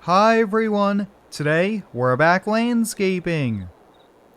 Hi everyone, today we're back landscaping.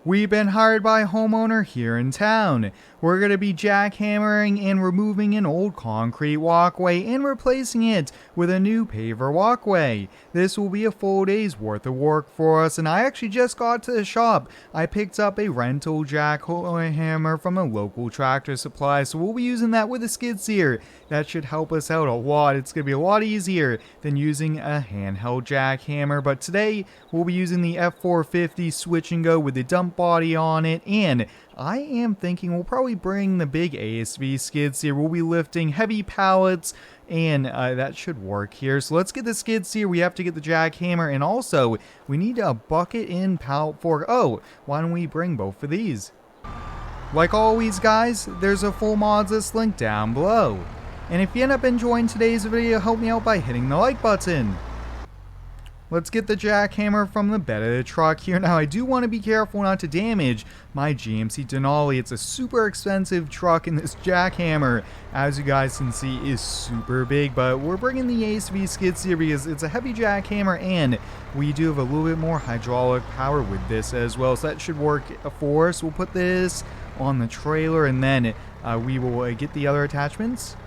We've been hired by a homeowner here in town. We're going to be jackhammering and removing an old concrete walkway and replacing it with a new paver walkway. This will be a full day's worth of work for us, and I actually just got to the shop. I picked up a rental jackhammer from a local tractor supply, so we'll be using that with a skid steer. That should help us out a lot. It's going to be a lot easier than using a handheld jackhammer, but today we'll be using the F450 switch and go with the dump body on it, and I am thinking we'll probably bring the big ASV skid steer. We'll be lifting heavy pallets, and that should work here. So let's get the skid steer. We have to get the jackhammer, and also we need a bucket and pallet fork. Oh, why don't we bring both of these? Like always, guys, there's a full mods list link down below. And if you end up enjoying today's video, help me out by hitting the like button. Let's get the jackhammer from the bed of the truck here. Now, I do want to be careful not to damage my GMC Denali. It's a super expensive truck, and this jackhammer, as you guys can see, is super big. But we're bringing the ASV skid steer because it's a heavy jackhammer, and we do have a little bit more hydraulic power with this as well. So that should work for us. We'll put this on the trailer, and then we will get the other attachments.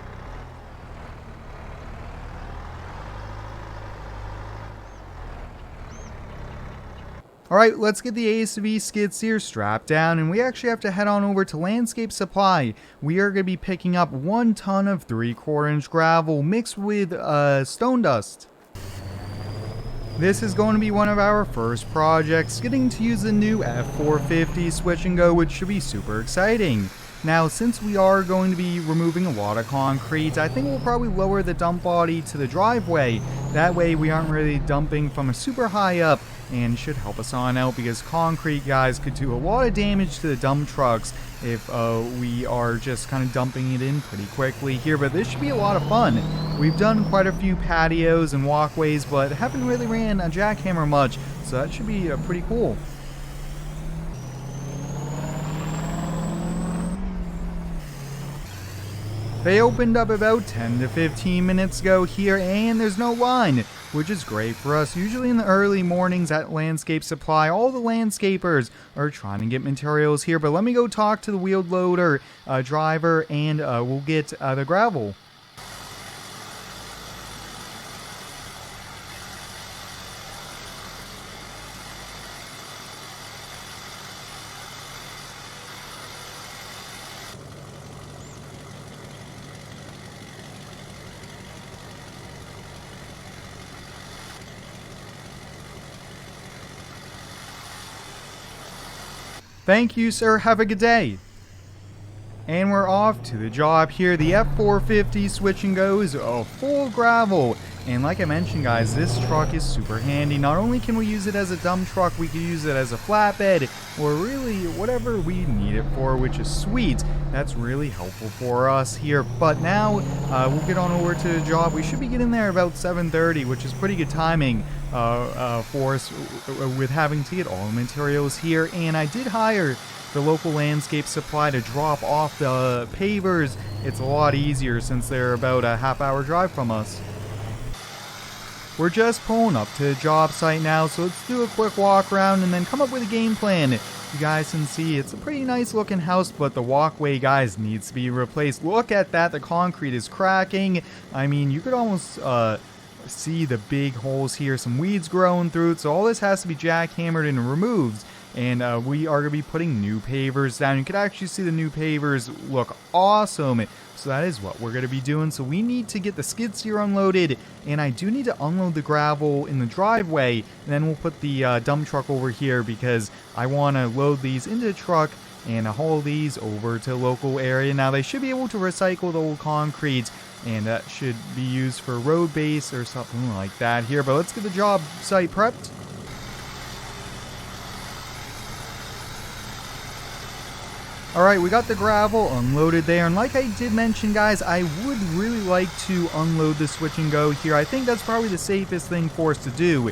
Alright, let's get the ASV skid steer strapped down, and we actually have to head on over to Landscape Supply. We are going to be picking up 1 ton of 3/4 inch gravel mixed with stone dust. This is going to be one of our first projects, getting to use the new F450 switch and go, which should be super exciting. Now, since we are going to be removing a lot of concrete, I think we'll probably lower the dump body to the driveway. That way we aren't really dumping from a super high up, and should help us on out, because concrete, guys, could do a lot of damage to the dump trucks if we are just kind of dumping it in pretty quickly here. But this should be a lot of fun. We've done quite a few patios and walkways, but haven't really ran a jackhammer much, so that should be pretty cool. They opened up about 10 to 15 minutes ago here, and there's no line, which is great for us. Usually in the early mornings at Landscape Supply, all the landscapers are trying to get materials here. But let me go talk to the wheeled loader driver, and we'll get the gravel. Thank you, sir. Have a good day. And we're off to the job here. The F450 switch and go is full of gravel. And like I mentioned, guys, this truck is super handy. Not only can we use it as a dump truck, we can use it as a flatbed, or really whatever we need it for, which is sweet. That's really helpful for us here. But now we'll get on over to the job. We should be getting there about 7:30, which is pretty good timing for us with having to get all the materials here. And I did hire the local Landscape Supply to drop off the pavers. It's a lot easier since they're about a half-hour drive from us. We're just pulling up to the job site now, so let's do a quick walk around and then come up with a game plan. You guys can see it's a pretty nice looking house, but the walkway, guys, needs to be replaced. Look at that, the concrete is cracking. I mean, you could almost see the big holes here, some weeds growing through it, so all this has to be jackhammered and removed. And we are going to be putting new pavers down. You can actually see the new pavers look awesome. So that is what we're going to be doing. So we need to get the skid steer unloaded, and I do need to unload the gravel in the driveway, and then we'll put the dump truck over here, because I want to load these into the truck and haul these over to the local area. Now, they should be able to recycle the old concrete, and that should be used for road base or something like that here. But let's get the job site prepped. Alright, we got the gravel unloaded there, and like I did mention, guys, I would really like to unload the switch and go here. I think that's probably the safest thing for us to do.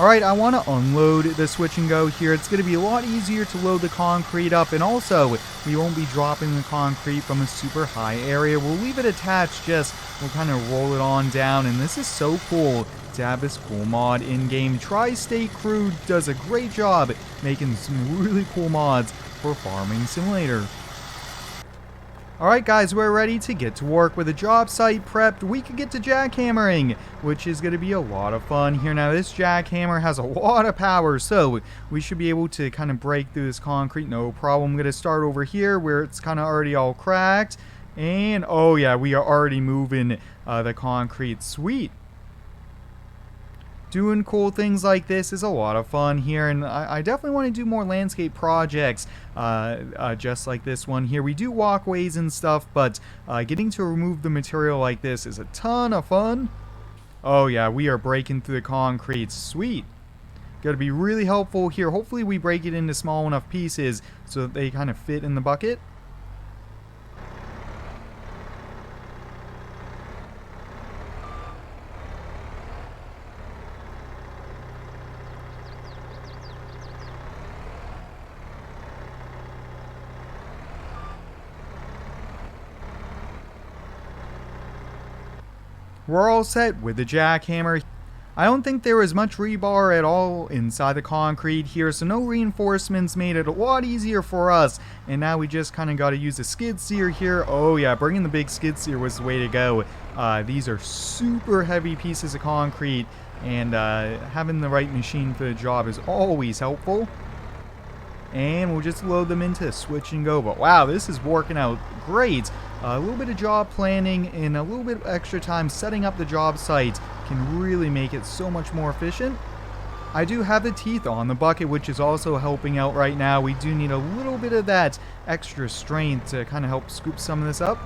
Alright, I want to unload the switch and go here. It's going to be a lot easier to load the concrete up, and also we won't be dropping the concrete from a super high area. We'll leave it attached, we'll kind of roll it on down, and this is so cool to have this cool mod in-game. Tri-State Crew does a great job making some really cool mods for Farming Simulator. Alright guys, we're ready to get to work with a job site prepped. We could get to jackhammering, which is going to be a lot of fun here. Now this jackhammer has a lot of power, so we should be able to kind of break through this concrete, no problem. I'm going to start over here where it's kind of already all cracked. And oh yeah, we are already moving the concrete. Sweet. Doing cool things like this is a lot of fun here, and I definitely want to do more landscape projects just like this one here. We do walkways and stuff, but getting to remove the material like this is a ton of fun. Oh yeah, we are breaking through the concrete. Sweet. Got to be really helpful here. Hopefully we break it into small enough pieces so that they kind of fit in the bucket. We're all set with the jackhammer. I don't think there was much rebar at all inside the concrete here, so no reinforcements made it a lot easier for us. And now we just kind of got to use a skid steer here. Oh yeah, bringing the big skid steer was the way to go. These are super heavy pieces of concrete, and having the right machine for the job is always helpful. And we'll just load them into switch and go. But wow, this is working out great. A little bit of job planning and a little bit of extra time setting up the job site can really make it so much more efficient. I do have the teeth on the bucket, which is also helping out right now. We do need a little bit of that extra strength to kind of help scoop some of this up.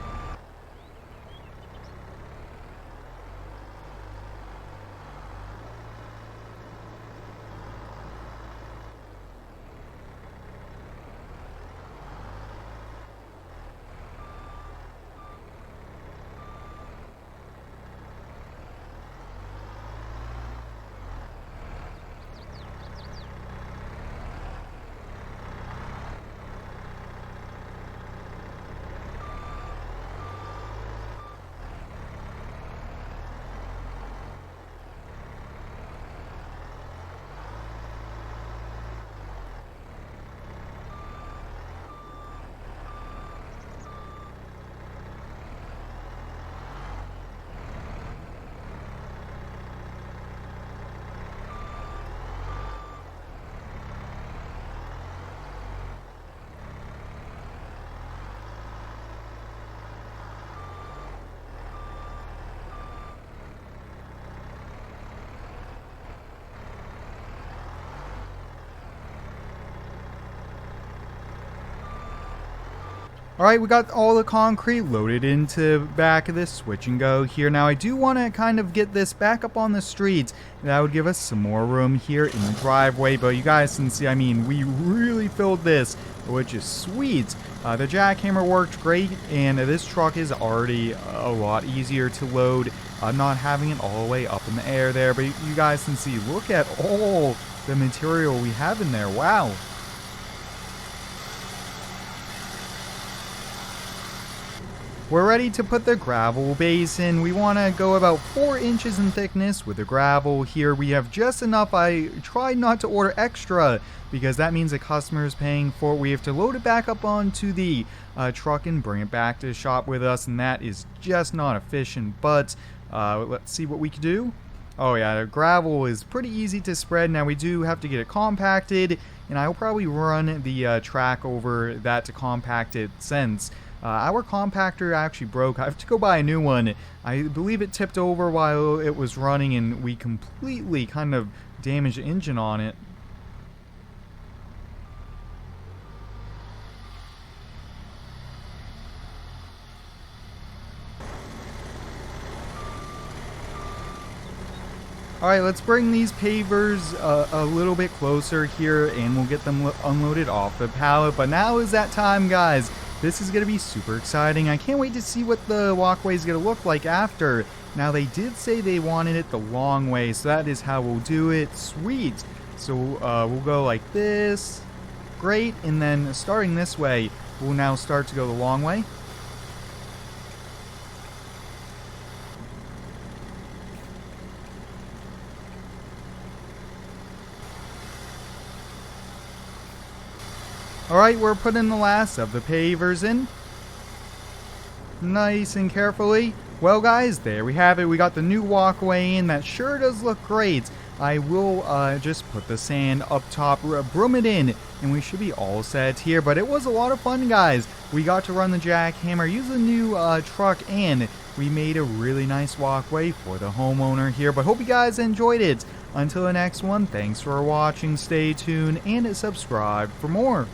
Alright, we got all the concrete loaded into back of this switch and go here. Now I do want to kind of get this back up on the streets. That would give us some more room here in the driveway. But you guys can see, I mean, we really filled this, which is sweet. The jackhammer worked great, and this truck is already a lot easier to load. Not having it all the way up in the air there. But you guys can see, look at all the material we have in there. Wow. We're ready to put the gravel base in. We want to go about 4 inches in thickness with the gravel here. We have just enough. I tried not to order extra because that means the customer is paying for it. We have to load it back up onto the truck and bring it back to the shop with us, and that is just not efficient. But let's see what we can do. Oh yeah, the gravel is pretty easy to spread. Now we do have to get it compacted, and I'll probably run the track over that to compact it since our compactor actually broke. I have to go buy a new one. I believe it tipped over while it was running, and we completely kind of damaged the engine on it. Alright, let's bring these pavers a little bit closer here, and we'll get them unloaded off the pallet. But now is that time, guys. This is going to be super exciting. I can't wait to see what the walkway is going to look like after. Now, they did say they wanted it the long way, so that is how we'll do it. Sweet. So we'll go like this. Great. And then starting this way, we'll now start to go the long way. Alright, we're putting the last of the pavers in. Nice and carefully. Well guys, there we have it. We got the new walkway in. That sure does look great. I will just put the sand up top, broom it in, and we should be all set here. But it was a lot of fun, guys. We got to run the jackhammer, use the new truck, and we made a really nice walkway for the homeowner here. But hope you guys enjoyed it. Until the next one, thanks for watching. Stay tuned and subscribe for more.